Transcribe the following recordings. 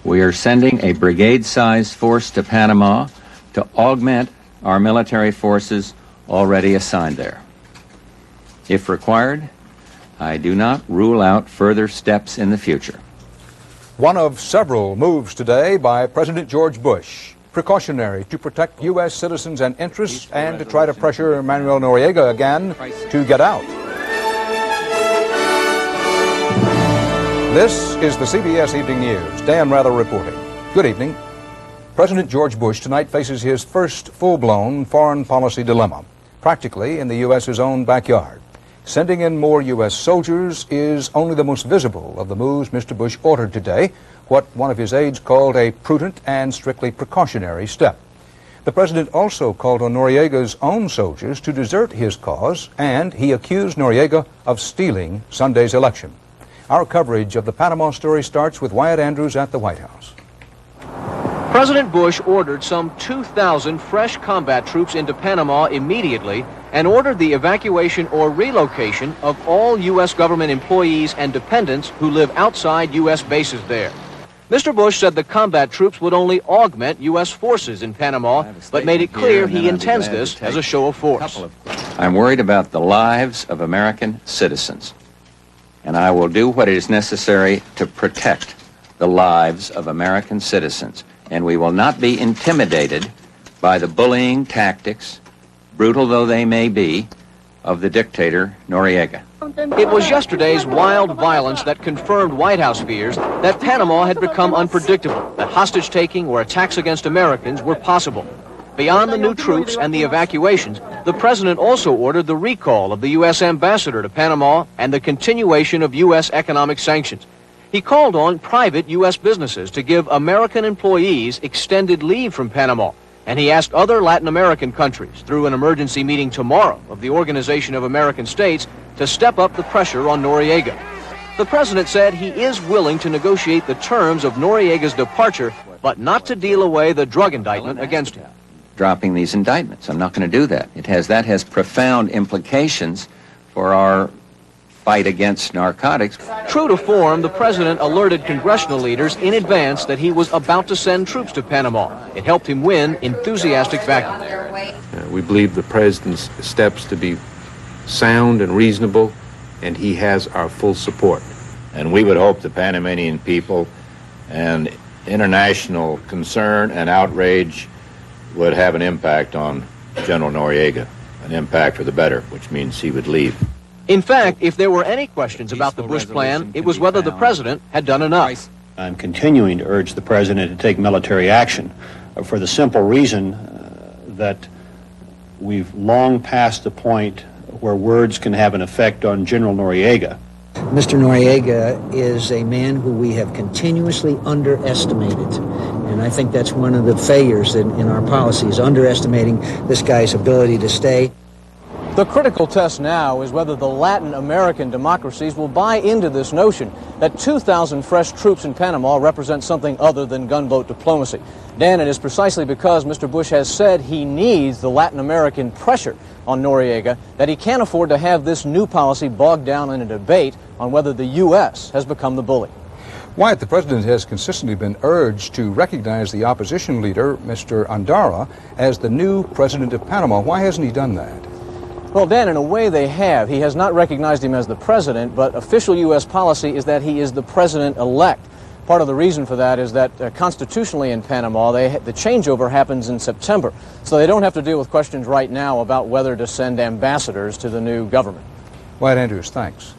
We are sending a brigade-sized force to Panama to augment our military forces already assigned there. If required, I do not rule out further steps in the future. One of several moves today by President George Bush, precautionary to protect U.S. citizens and interests and to try to pressure Manuel Noriega again to get out. This is the CBS Evening News. Dan Rather reporting. Good evening. President George Bush tonight faces his first full-blown foreign policy dilemma, practically in the U.S.'s own backyard. Sending in more U.S. soldiers is only the most visible of the moves Mr. Bush ordered today, what one of his aides called a prudent and strictly precautionary step. The president also called on Noriega's own soldiers to desert his cause, and he accused Noriega of stealing Sunday's election. Our coverage of the Panama story starts with Wyatt Andrews at the White House. President Bush ordered some 2,000 fresh combat troops into Panama immediately and ordered the evacuation or relocation of all U.S. government employees and dependents who live outside U.S. bases there. Mr. Bush said the combat troops would only augment U.S. forces in Panama, but made it clear he intends this as a show of force. I'm worried about the lives of American citizens, and I will do what is necessary to protect the lives of American citizens. And we will not be intimidated by the bullying tactics, brutal though they may be, of the dictator Noriega. It was yesterday's wild violence that confirmed White House fears that Panama had become unpredictable, that hostage-taking or attacks against Americans were possible. Beyond the new troops and the evacuations, the president also ordered the recall of the U.S. ambassador to Panama and the continuation of U.S. economic sanctions. He called on private U.S. businesses to give American employees extended leave from Panama, and he asked other Latin American countries, through an emergency meeting tomorrow of the Organization of American States, to step up the pressure on Noriega. The president said he is willing to negotiate the terms of Noriega's departure, but not to deal away the drug indictment against him. Dropping these indictments. I'm not going to do that. That has profound implications for our fight against narcotics. True to form, the president alerted congressional leaders in advance that he was about to send troops to Panama. It helped him win enthusiastic backing. We believe the president's steps to be sound and reasonable, and he has our full support. And we would hope the Panamanian people and international concern and outrage would have an impact on General Noriega, an impact for the better, which means he would leave. In fact, if there were any questions about the Bush plan, it was whether the president had done enough. I'm continuing to urge the president to take military action for the simple reason that we've long passed the point where words can have an effect on General Noriega. Mr. Noriega is a man who we have continuously underestimated. And I think that's one of the failures in our policies, underestimating this guy's ability to stay. The critical test now is whether the Latin American democracies will buy into this notion that 2,000 fresh troops in Panama represent something other than gunboat diplomacy. Dan, it is precisely because Mr. Bush has said he needs the Latin American pressure on Noriega that he can't afford to have this new policy bogged down in a debate on whether the U.S. has become the bully. Wyatt, the president has consistently been urged to recognize the opposition leader, Mr. Andara, as the new president of Panama. Why hasn't he done that? Well, Dan, in a way they have. He has not recognized him as the president, but official U.S. policy is that he is the president-elect. Part of the reason for that is that constitutionally in Panama, the changeover happens in September, so they don't have to deal with questions right now about whether to send ambassadors to the new government. Wyatt Andrews, thanks.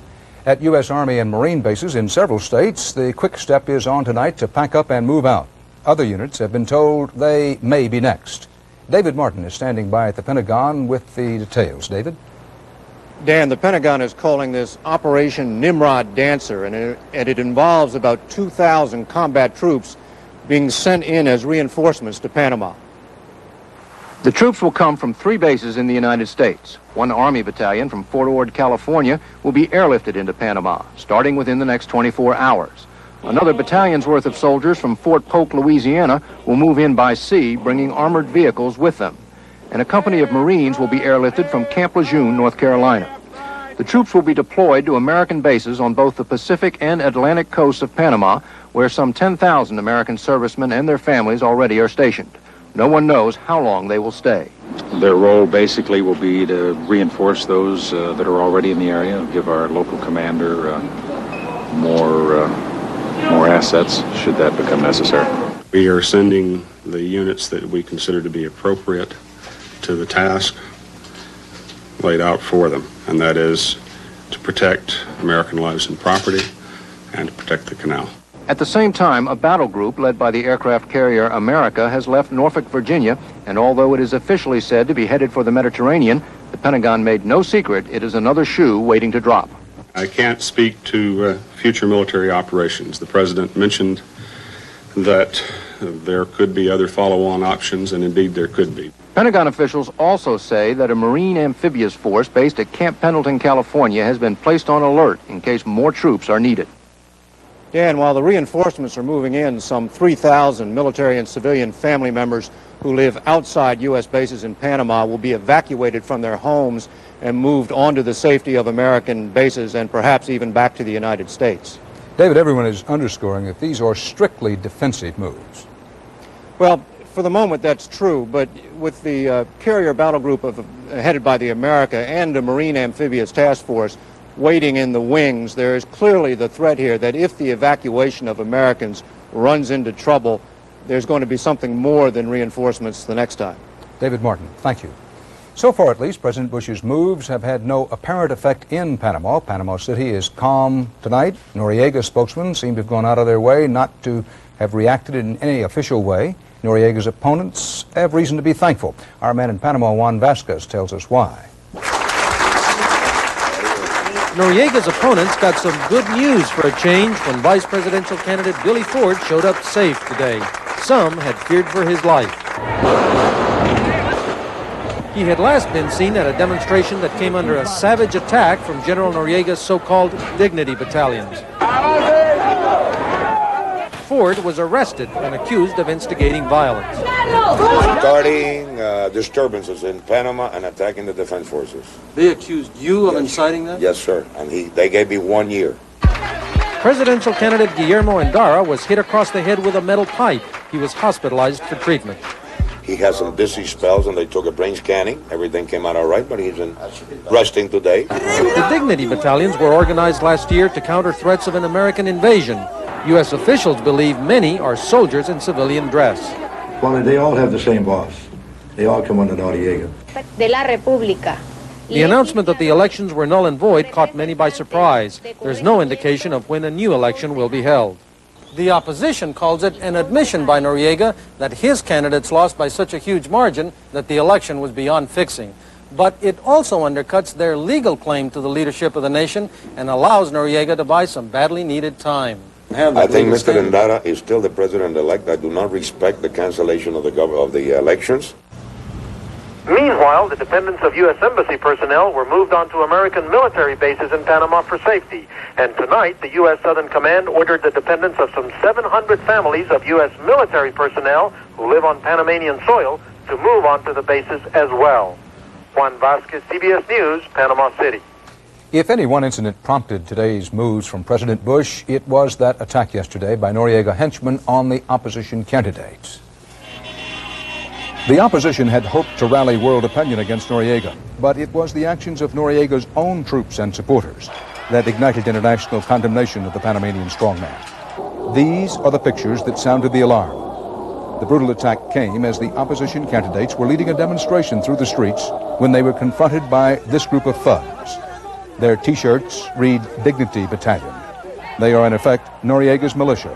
At U.S. Army and Marine bases in several states, the quick step is on tonight to pack up and move out. Other units have been told they may be next. David Martin is standing by at the Pentagon with the details. David? Dan, the Pentagon is calling this Operation Nimrod Dancer, and it involves about 2,000 combat troops being sent in as reinforcements to Panama. The troops will come from 3 bases in the United States. One Army battalion from Fort Ord, California, will be airlifted into Panama, starting within the next 24 hours. Another battalion's worth of soldiers from Fort Polk, Louisiana, will move in by sea, bringing armored vehicles with them. And a company of Marines will be airlifted from Camp Lejeune, North Carolina. The troops will be deployed to American bases on both the Pacific and Atlantic coasts of Panama, where some 10,000 American servicemen and their families already are stationed. No one knows how long they will stay. Their role basically will be to reinforce those that are already in the area, give our local commander more assets should that become necessary. We are sending the units that we consider to be appropriate to the task laid out for them, and that is to protect American lives and property and to protect the canal. At the same time, a battle group led by the aircraft carrier America has left Norfolk, Virginia, and although it is officially said to be headed for the Mediterranean, the Pentagon made no secret it is another shoe waiting to drop. I can't speak to future military operations. The President mentioned that there could be other follow-on options, and indeed there could be. Pentagon officials also say that a Marine amphibious force based at Camp Pendleton, California, has been placed on alert in case more troops are needed. Dan, while the reinforcements are moving in, some 3,000 military and civilian family members who live outside U.S. bases in Panama will be evacuated from their homes and moved onto the safety of American bases and perhaps even back to the United States. David, everyone is underscoring that these are strictly defensive moves. Well, for the moment, that's true, but with the carrier battle group headed by the America and a Marine amphibious task force waiting in the wings, there is clearly the threat here that if the evacuation of Americans runs into trouble, there's going to be something more than reinforcements the next time. David Martin, thank you. So far, at least, President Bush's moves have had no apparent effect in Panama. Panama City is calm tonight. Noriega's spokesmen seem to have gone out of their way not to have reacted in any official way. Noriega's opponents have reason to be thankful. Our man in Panama, Juan Vasquez, tells us why. Noriega's opponents got some good news for a change when vice presidential candidate Billy Ford showed up safe today. Some had feared for his life. He had last been seen at a demonstration that came under a savage attack from General Noriega's so-called dignity battalions. Ford was arrested and accused of instigating violence. Starting disturbances in Panama and attacking the defense forces. They accused you of inciting that? Yes, sir. And they gave me 1 year. Presidential candidate Guillermo Endara was hit across the head with a metal pipe. He was hospitalized for treatment. He had some dizzy spells and they took a brain scanning. Everything came out all right, but he's in resting today. The dignity battalions were organized last year to counter threats of an American invasion. U.S. officials believe many are soldiers in civilian dress. Well, they all have the same boss. They all come under Noriega. De la República. The announcement that the elections were null and void caught many by surprise. There's no indication of when a new election will be held. The opposition calls it an admission by Noriega that his candidates lost by such a huge margin that the election was beyond fixing. But it also undercuts their legal claim to the leadership of the nation and allows Noriega to buy some badly needed time. I think Mr. Endara is still the president-elect. I do not respect the cancellation of the elections. Meanwhile, the dependents of U.S. Embassy personnel were moved onto American military bases in Panama for safety. And tonight, the U.S. Southern Command ordered the dependents of some 700 families of U.S. military personnel who live on Panamanian soil to move onto the bases as well. Juan Vasquez, CBS News, Panama City. If any one incident prompted today's moves from President Bush, it was that attack yesterday by Noriega henchmen on the opposition candidates. The opposition had hoped to rally world opinion against Noriega, but it was the actions of Noriega's own troops and supporters that ignited international condemnation of the Panamanian strongman. These are the pictures that sounded the alarm. The brutal attack came as the opposition candidates were leading a demonstration through the streets when they were confronted by this group of thugs. Their T-shirts read Dignity Battalion. They are, in effect, Noriega's militia.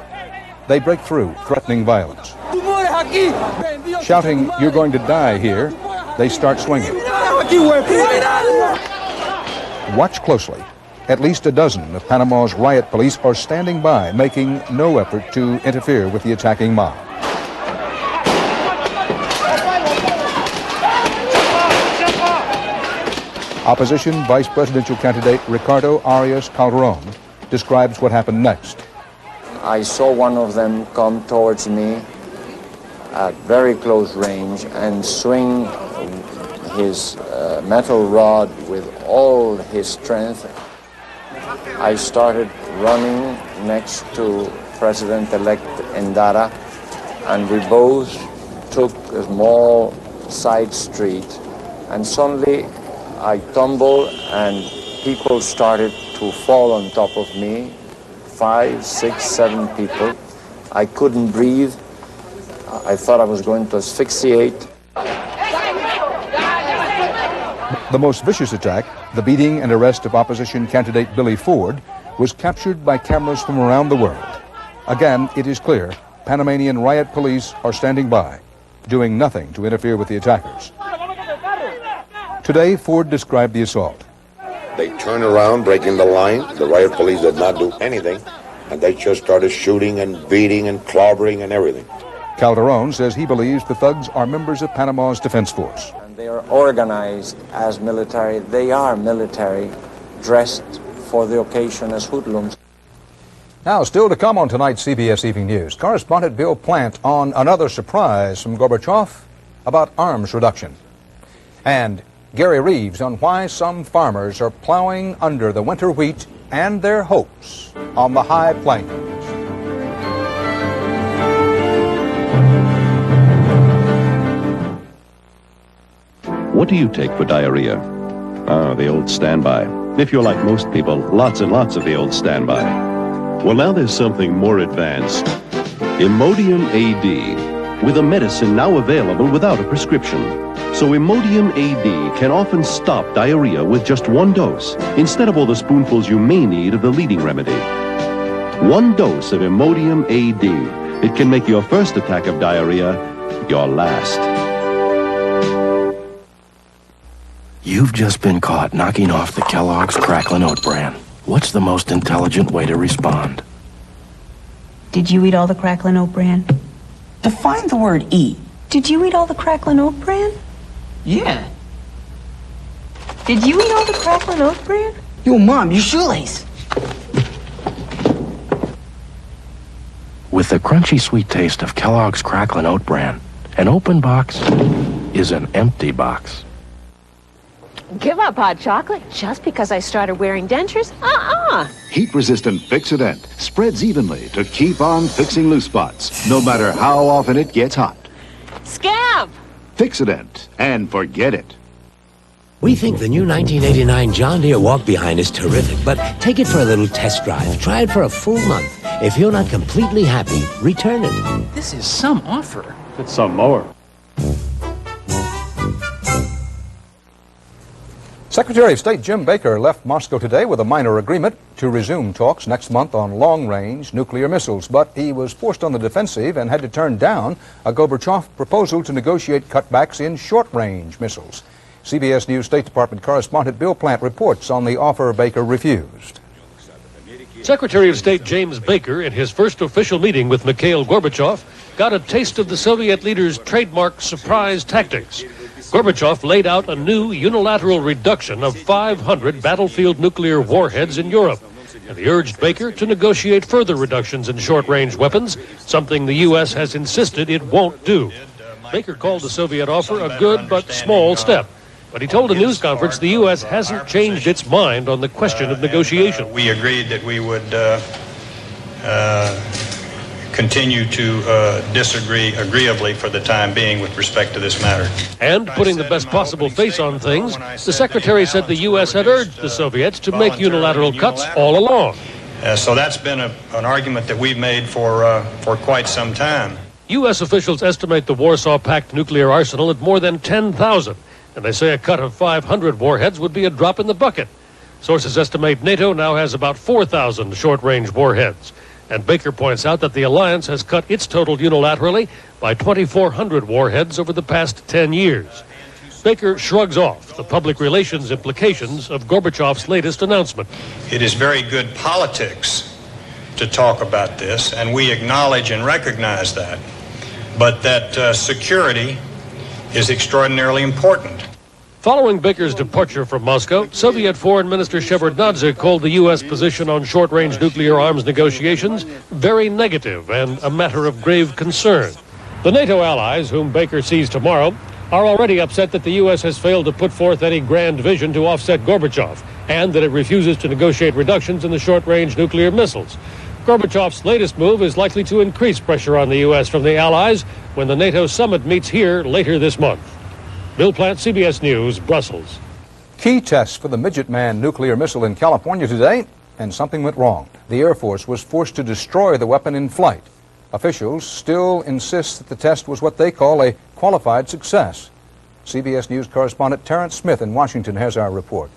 They break through, threatening violence. Shouting, "You're going to die here," they start swinging. Watch closely. At least a dozen of Panama's riot police are standing by, making no effort to interfere with the attacking mob. Opposition Vice Presidential candidate Ricardo Arias Calderon describes what happened next. I saw one of them come towards me at very close range and swing his metal rod with all his strength. I started running next to President-elect Endara, and we both took a small side street, and suddenly I tumbled and people started to fall on top of me, 5, 6, 7 people. I couldn't breathe. I thought I was going to asphyxiate. The most vicious attack, the beating and arrest of opposition candidate Billy Ford, was captured by cameras from around the world. Again, it is clear Panamanian riot police are standing by, doing nothing to interfere with the attackers. Today, Ford described the assault. They turned around, breaking the line. The riot police did not do anything, and they just started shooting and beating and clobbering and everything. Calderon says he believes the thugs are members of Panama's defense force. And they are organized as military. They are military, dressed for the occasion as hoodlums. Now, still to come on tonight's CBS Evening News, correspondent Bill Plant on another surprise from Gorbachev about arms reduction. And Gary Reeves on why some farmers are plowing under the winter wheat and their hopes on the high plains. What do you take for diarrhea? The old standby. If you're like most people, lots and lots of the old standby. Well, now there's something more advanced. Imodium AD, with a medicine now available without a prescription. So Imodium AD can often stop diarrhea with just one dose, instead of all the spoonfuls you may need of the leading remedy. One dose of Imodium AD. It can make your first attack of diarrhea your last. You've just been caught knocking off the Kellogg's Cracklin' Oat Bran. What's the most intelligent way to respond? Did you eat all the Cracklin' Oat Bran? Define the word eat. Did you eat all the Cracklin' Oat Bran? Yeah. Did you eat all the Cracklin' Oat Bran? Yo, Mom, your shoelace. With the crunchy sweet taste of Kellogg's Cracklin' Oat Bran, an open box is an empty box. Give up hot chocolate just because I started wearing dentures? Heat-resistant Fix-It-Dent spreads evenly to keep on fixing loose spots, no matter how often it gets hot. Scamp! Fix-It-Dent, and forget it. We think the new 1989 John Deere walk-behind is terrific, but take it for a little test drive. Try it for a full month. If you're not completely happy, return it. This is some offer. It's some mower. Secretary of State Jim Baker left Moscow today with a minor agreement to resume talks next month on long-range nuclear missiles, but he was forced on the defensive and had to turn down a Gorbachev proposal to negotiate cutbacks in short-range missiles. CBS News State Department correspondent Bill Plant reports on the offer Baker refused. Secretary of State James Baker, in his first official meeting with Mikhail Gorbachev, got a taste of the Soviet leader's trademark surprise tactics. Gorbachev laid out a new unilateral reduction of 500 battlefield nuclear warheads in Europe, and he urged Baker to negotiate further reductions in short-range weapons, something the U.S. has insisted it won't do. Baker called the Soviet offer a good but small step, but he told a news conference the U.S. hasn't changed its mind on the question of negotiation. We agreed that we would continue to disagree agreeably for the time being with respect to this matter. And putting the best possible face on things, the Secretary said the U.S. had urged the Soviets to make unilateral cuts all along. So that's been an argument that we've made for quite some time. U.S. officials estimate the Warsaw Pact nuclear arsenal at more than 10,000, and they say a cut of 500 warheads would be a drop in the bucket. Sources estimate NATO now has about 4,000 short-range warheads. And Baker points out that the alliance has cut its total unilaterally by 2,400 warheads over the past 10 years. Baker shrugs off the public relations implications of Gorbachev's latest announcement. It is very good politics to talk about this, and we acknowledge and recognize that. But that security is extraordinarily important. Following Baker's departure from Moscow, Soviet Foreign Minister Shevardnadze called the U.S. position on short-range nuclear arms negotiations very negative and a matter of grave concern. The NATO allies, whom Baker sees tomorrow, are already upset that the U.S. has failed to put forth any grand vision to offset Gorbachev, and that it refuses to negotiate reductions in the short-range nuclear missiles. Gorbachev's latest move is likely to increase pressure on the U.S. from the Allies when the NATO summit meets here later this month. Bill Plant, CBS News, Brussels. Key tests for the Midget Man nuclear missile in California today, and something went wrong. The Air Force was forced to destroy the weapon in flight. Officials still insist that the test was what they call a qualified success. CBS News correspondent Terrence Smith in Washington has our report.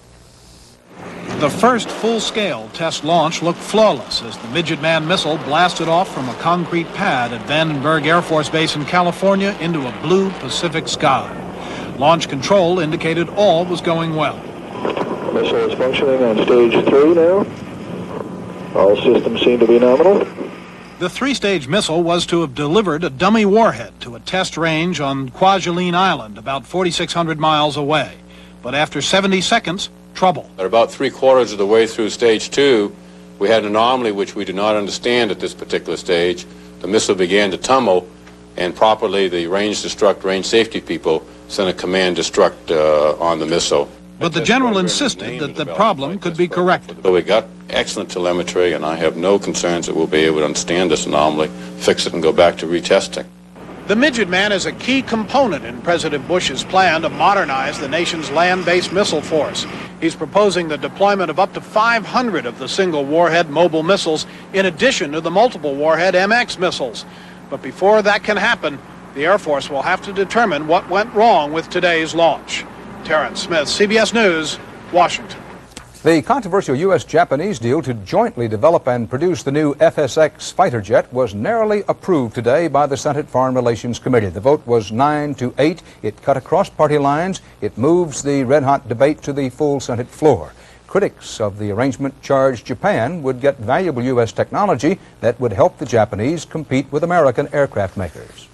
The first full-scale test launch looked flawless as the Midget Man missile blasted off from a concrete pad at Vandenberg Air Force Base in California into a blue Pacific sky. Launch control indicated all was going well. Missile is functioning on stage 3 now. All systems seem to be nominal. The three-stage missile was to have delivered a dummy warhead to a test range on Kwajalein Island, about 4,600 miles away. But after 70 seconds, trouble. At about 3/4 of the way through stage 2, we had an anomaly which we do not understand at this particular stage. The missile began to tumble, and properly the range destruct, range safety people sent a command destruct on the missile. But the general insisted that the problem could be corrected. So we got excellent telemetry, and I have no concerns that we'll be able to understand this anomaly, fix it, and go back to retesting. The Midget Man is a key component in President Bush's plan to modernize the nation's land-based missile force. He's proposing the deployment of up to 500 of the single warhead mobile missiles in addition to the multiple warhead MX missiles. But before that can happen, the Air Force will have to determine what went wrong with today's launch. Terrence Smith, CBS News, Washington. The controversial U.S.-Japanese deal to jointly develop and produce the new FSX fighter jet was narrowly approved today by the Senate Foreign Relations Committee. The vote was 9-8. It cut across party lines. It moves the red-hot debate to the full Senate floor. Critics of the arrangement charged Japan would get valuable U.S. technology that would help the Japanese compete with American aircraft makers.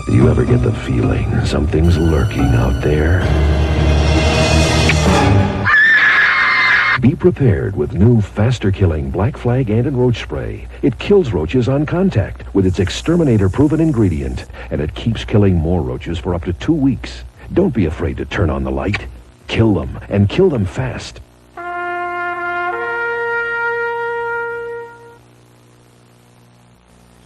Do you ever get the feeling something's lurking out there? Be prepared with new, faster-killing Black Flag anti-roach spray. It kills roaches on contact with its exterminator-proven ingredient, and it keeps killing more roaches for up to 2 weeks. Don't be afraid to turn on the light. Kill them, and kill them fast.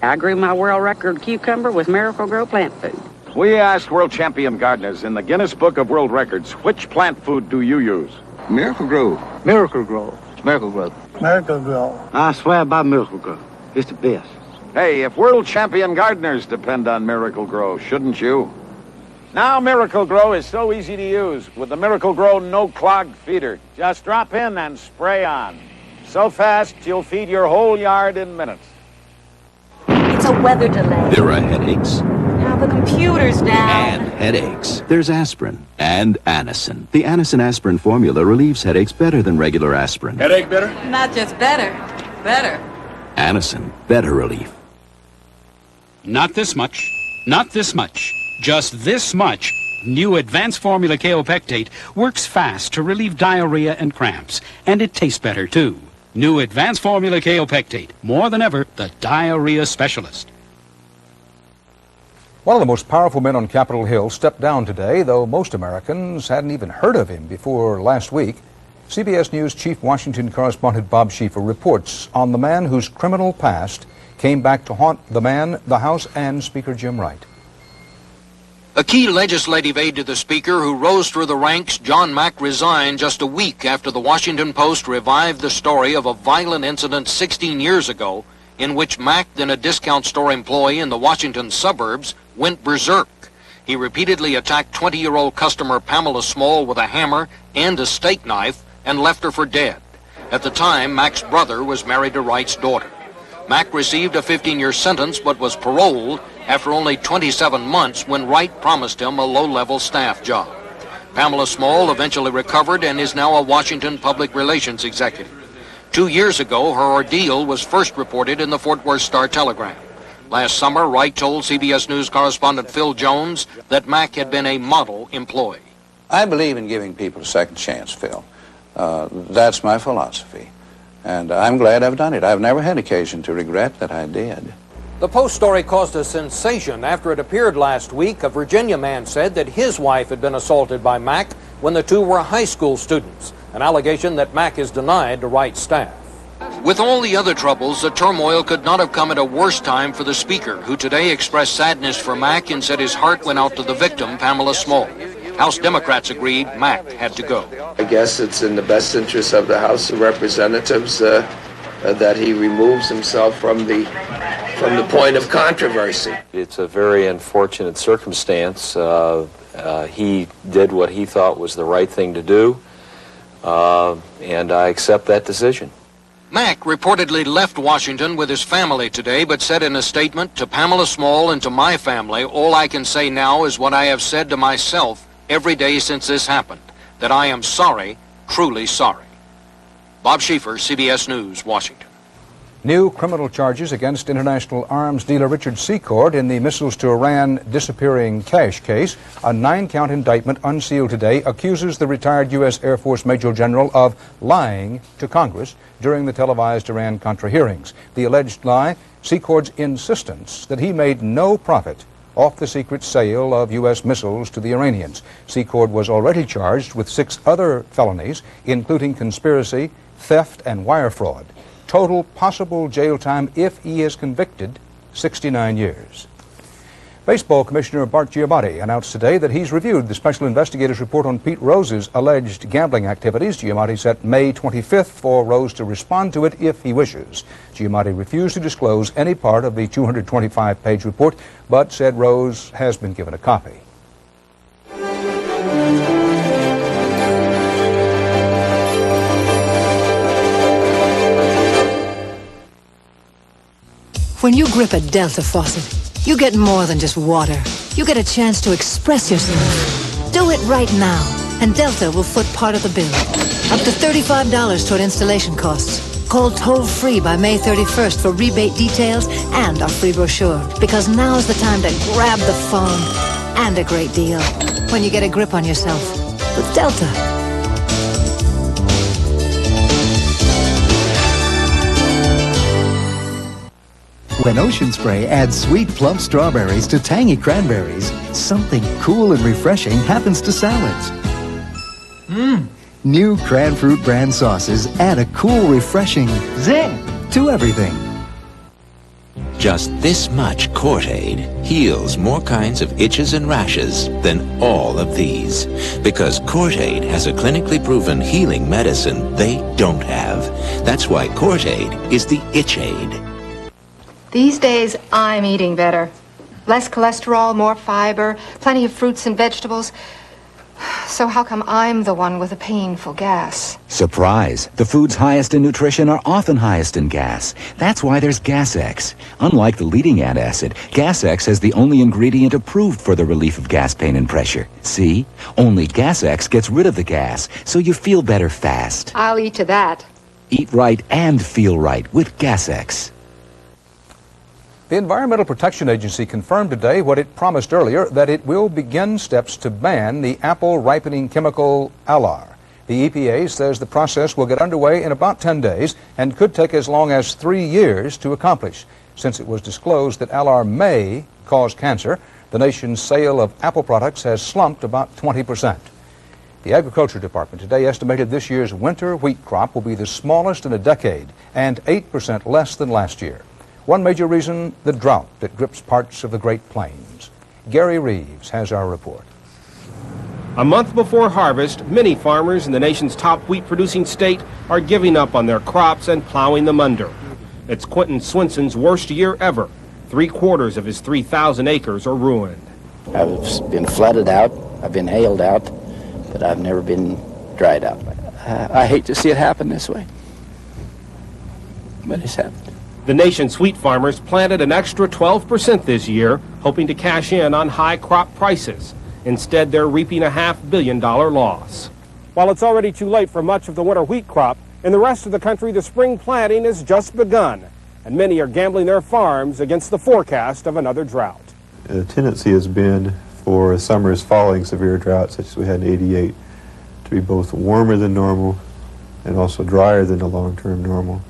I grew my world record cucumber with Miracle Grow plant food. We asked world champion gardeners in the Guinness Book of World Records, which plant food do you use? Miracle Grow. Miracle Grow. Miracle Grow. Miracle Grow. I swear by Miracle Grow. It's the best. Hey, if world champion gardeners depend on Miracle Grow, shouldn't you? Now Miracle Grow is so easy to use with the Miracle Grow no-clog feeder. Just drop in and spray on. So fast, you'll feed your whole yard in minutes. It's a weather delay. There are headaches. Now the computer's down. And headaches. There's aspirin and Anacin. The Anacin aspirin formula relieves headaches better than regular aspirin. Headache better? Not just better, better. Anacin, better relief. Not this much. Not this much. Just this much. New Advanced Formula Kaopectate works fast to relieve diarrhea and cramps. And it tastes better, too. New Advanced Formula Kaopectate. More than ever, the diarrhea specialist. One of the most powerful men on Capitol Hill stepped down today, though most Americans hadn't even heard of him before last week. CBS News Chief Washington correspondent Bob Schieffer reports on the man whose criminal past came back to haunt the man, the House, and Speaker Jim Wright. A key legislative aide to the Speaker who rose through the ranks, John Mack, resigned just a week after the Washington Post revived the story of a violent incident 16 years ago in which Mack, then a discount store employee in the Washington suburbs, went berserk. He repeatedly attacked 20-year-old customer Pamela Small with a hammer and a steak knife and left her for dead. At the time, Mack's brother was married to Wright's daughter. Mack received a 15-year sentence but was paroled after only 27 months when Wright promised him a low-level staff job. Pamela Small eventually recovered and is now a Washington public relations executive. 2 years ago, her ordeal was first reported in the Fort Worth Star-Telegram. Last summer, Wright told CBS News correspondent Phil Jones that Mack had been a model employee. I believe in giving people a second chance, Phil. That's my philosophy. And I'm glad I've done it. I've never had occasion to regret that I did. The Post story caused a sensation after it appeared last week. A Virginia man said that his wife had been assaulted by Mack when the two were high school students, an allegation that Mack has denied to Wright's staff. With all the other troubles, the turmoil could not have come at a worse time for the Speaker, who today expressed sadness for Mack and said his heart went out to the victim, Pamela Small. House Democrats agreed Mack had to go. I guess it's in the best interest of the House of Representatives that he removes himself from the point of controversy. It's a very unfortunate circumstance. He did what he thought was the right thing to do, and I accept that decision. Mack reportedly left Washington with his family today, but said in a statement, "To Pamela Small and to my family, all I can say now is what I have said to myself every day since this happened, that I am sorry, truly sorry." Bob Schieffer, CBS News, Washington. New criminal charges against international arms dealer Richard Secord in the missiles to Iran disappearing cash case. A 9-count indictment unsealed today accuses the retired U.S. Air Force Major General of lying to Congress during the televised Iran-Contra hearings. The alleged lie, Secord's insistence that he made no profit off the secret sale of U.S. missiles to the Iranians. Secord was already charged with 6 other felonies, including conspiracy, theft, and wire fraud. Total possible jail time, if he is convicted, 69 years. Baseball Commissioner Bart Giamatti announced today that he's reviewed the special investigator's report on Pete Rose's alleged gambling activities. Giamatti set May 25th for Rose to respond to it if he wishes. Giamatti refused to disclose any part of the 225-page report, but said Rose has been given a copy. When you grip a Delta faucet, you get more than just water. You get a chance to express yourself. Do it right now, and Delta will foot part of the bill. Up to $35 toward installation costs. Call toll-free by May 31st for rebate details and our free brochure, because now's the time to grab the phone and a great deal when you get a grip on yourself with Delta. When Ocean Spray adds sweet, plump strawberries to tangy cranberries, something cool and refreshing happens to salads. New Cran Fruit brand sauces add a cool, refreshing zing to everything. Just this much Cortaid heals more kinds of itches and rashes than all of these. Because Cortaid has a clinically proven healing medicine they don't have. That's why Cortaid is the Itch-Aid. These days, I'm eating better. Less cholesterol, more fiber, plenty of fruits and vegetables. So how come I'm the one with a painful gas? Surprise! The foods highest in nutrition are often highest in gas. That's why there's Gas-X. Unlike the leading antacid, Gas-X has the only ingredient approved for the relief of gas pain and pressure. See? Only Gas-X gets rid of the gas, so you feel better fast. I'll eat to that. Eat right and feel right with Gas-X. The Environmental Protection Agency confirmed today what it promised earlier, that it will begin steps to ban the apple ripening chemical Alar. The EPA says the process will get underway in about 10 days and could take as long as 3 years to accomplish. Since it was disclosed that Alar may cause cancer, the nation's sale of apple products has slumped about 20%. The Agriculture Department today estimated this year's winter wheat crop will be the smallest in a decade and 8% less than last year. One major reason, the drought that grips parts of the Great Plains. Gary Reeves has our report. A month before harvest, many farmers in the nation's top wheat-producing state are giving up on their crops and plowing them under. It's Quentin Swinson's worst year ever. 3/4 of his 3,000 acres are ruined. I've been flooded out, I've been hailed out, but I've never been dried out. I hate to see it happen this way, but it's happened. The nation's wheat farmers planted an extra 12% this year, hoping to cash in on high crop prices. Instead, they're reaping a $500 million loss. While it's already too late for much of the winter wheat crop, in the rest of the country, the spring planting has just begun. and many are gambling their farms against the forecast of another drought. The tendency has been for summers following severe droughts, such as we had in '88, to be both warmer than normal and also drier than the long-term normal.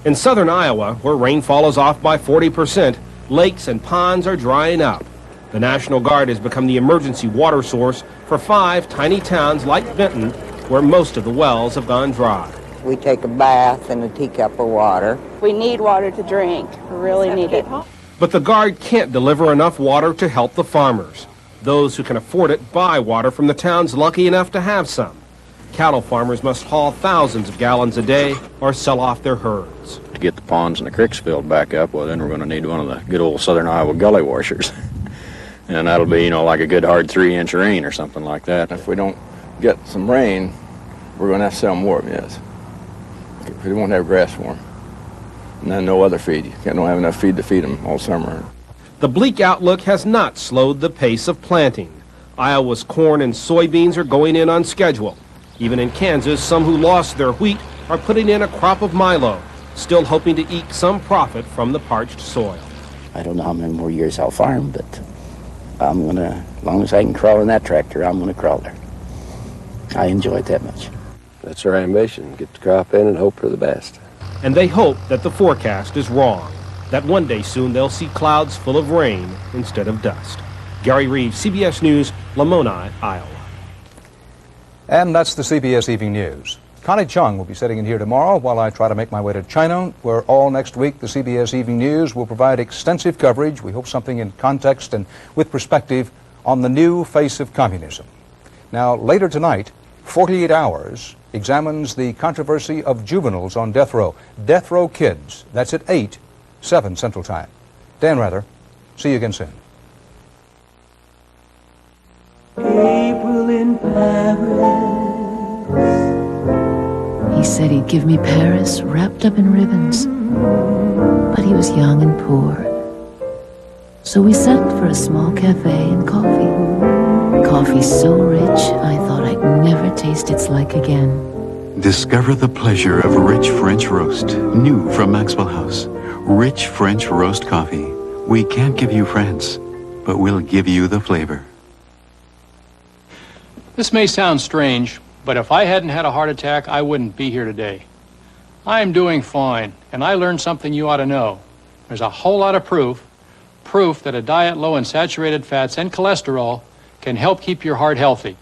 In southern Iowa, where rainfall is off by 40%, lakes and ponds are drying up. The National Guard has become the emergency water source for 5 tiny towns like Benton, where most of the wells have gone dry. We take a bath in a teacup of water. We need water to drink. We really need it. But the Guard can't deliver enough water to help the farmers. Those who can afford it buy water from the towns lucky enough to have some. Cattle farmers must haul thousands of gallons a day or sell off their herds. To get the ponds and the creeks filled back up, well, then we're going to need one of the good old southern Iowa gully washers. And that'll be, like a good hard 3-inch rain or something like that. If we don't get some rain, we're going to have to sell more, yes. We won't have grass for them. And then no other feed. You don't have enough feed to feed them all summer. The bleak outlook has not slowed the pace of planting. Iowa's corn and soybeans are going in on schedule. Even in Kansas, some who lost their wheat are putting in a crop of milo, still hoping to eke some profit from the parched soil. I don't know how many more years I'll farm, but I'm going to, as long as I can crawl in that tractor, I'm going to crawl there. I enjoy it that much. That's our ambition, get the crop in and hope for the best. And they hope that the forecast is wrong, that one day soon they'll see clouds full of rain instead of dust. Gary Reeves, CBS News, Lamoni, Iowa. And that's the CBS Evening News. Connie Chung will be sitting in here tomorrow while I try to make my way to China, where all next week the CBS Evening News will provide extensive coverage, we hope something in context and with perspective, on the new face of communism. Now, later tonight, 48 Hours examines the controversy of juveniles on death row. Death row kids. That's at 8, 7 Central Time. Dan Rather, see you again soon. April in Paris. He said he'd give me Paris wrapped up in ribbons. But he was young and poor. So we settled for a small cafe and coffee. Coffee so rich, I thought I'd never taste its like again. Discover the pleasure of rich French roast, new from Maxwell House. Rich French roast coffee. We can't give you France, but we'll give you the flavor. This may sound strange, but if I hadn't had a heart attack, I wouldn't be here today. I am doing fine, and I learned something you ought to know. There's a whole lot of proof that a diet low in saturated fats and cholesterol can help keep your heart healthy.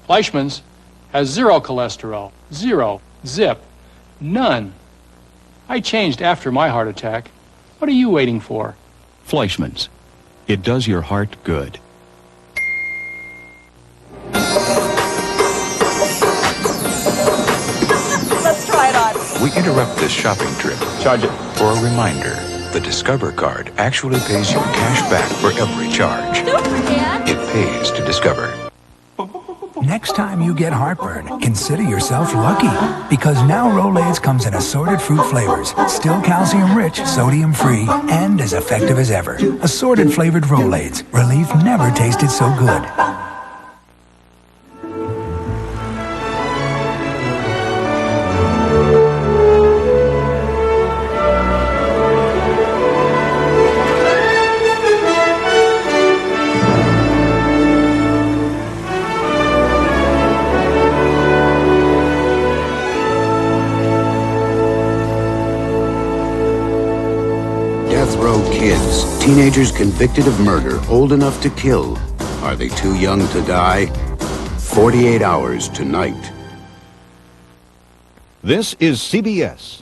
Fleischmann's has 0 cholesterol, 0, zip, none. I changed after my heart attack. What are you waiting for? Fleischmann's. It does your heart good. Let's try it on. We interrupt this shopping trip. Charge it. For a reminder, the Discover card actually pays you cash back for every charge. Don't forget. It pays to Discover. Next time you get heartburn, consider yourself lucky, because now Rolaids comes in assorted fruit flavors, still calcium-rich, sodium-free, and as effective as ever. Assorted flavored Rolaids. Relief never tasted so good. Death row kids, teenagers convicted of murder, old enough to kill. Are they too young to die? 48 Hours tonight. This is CBS.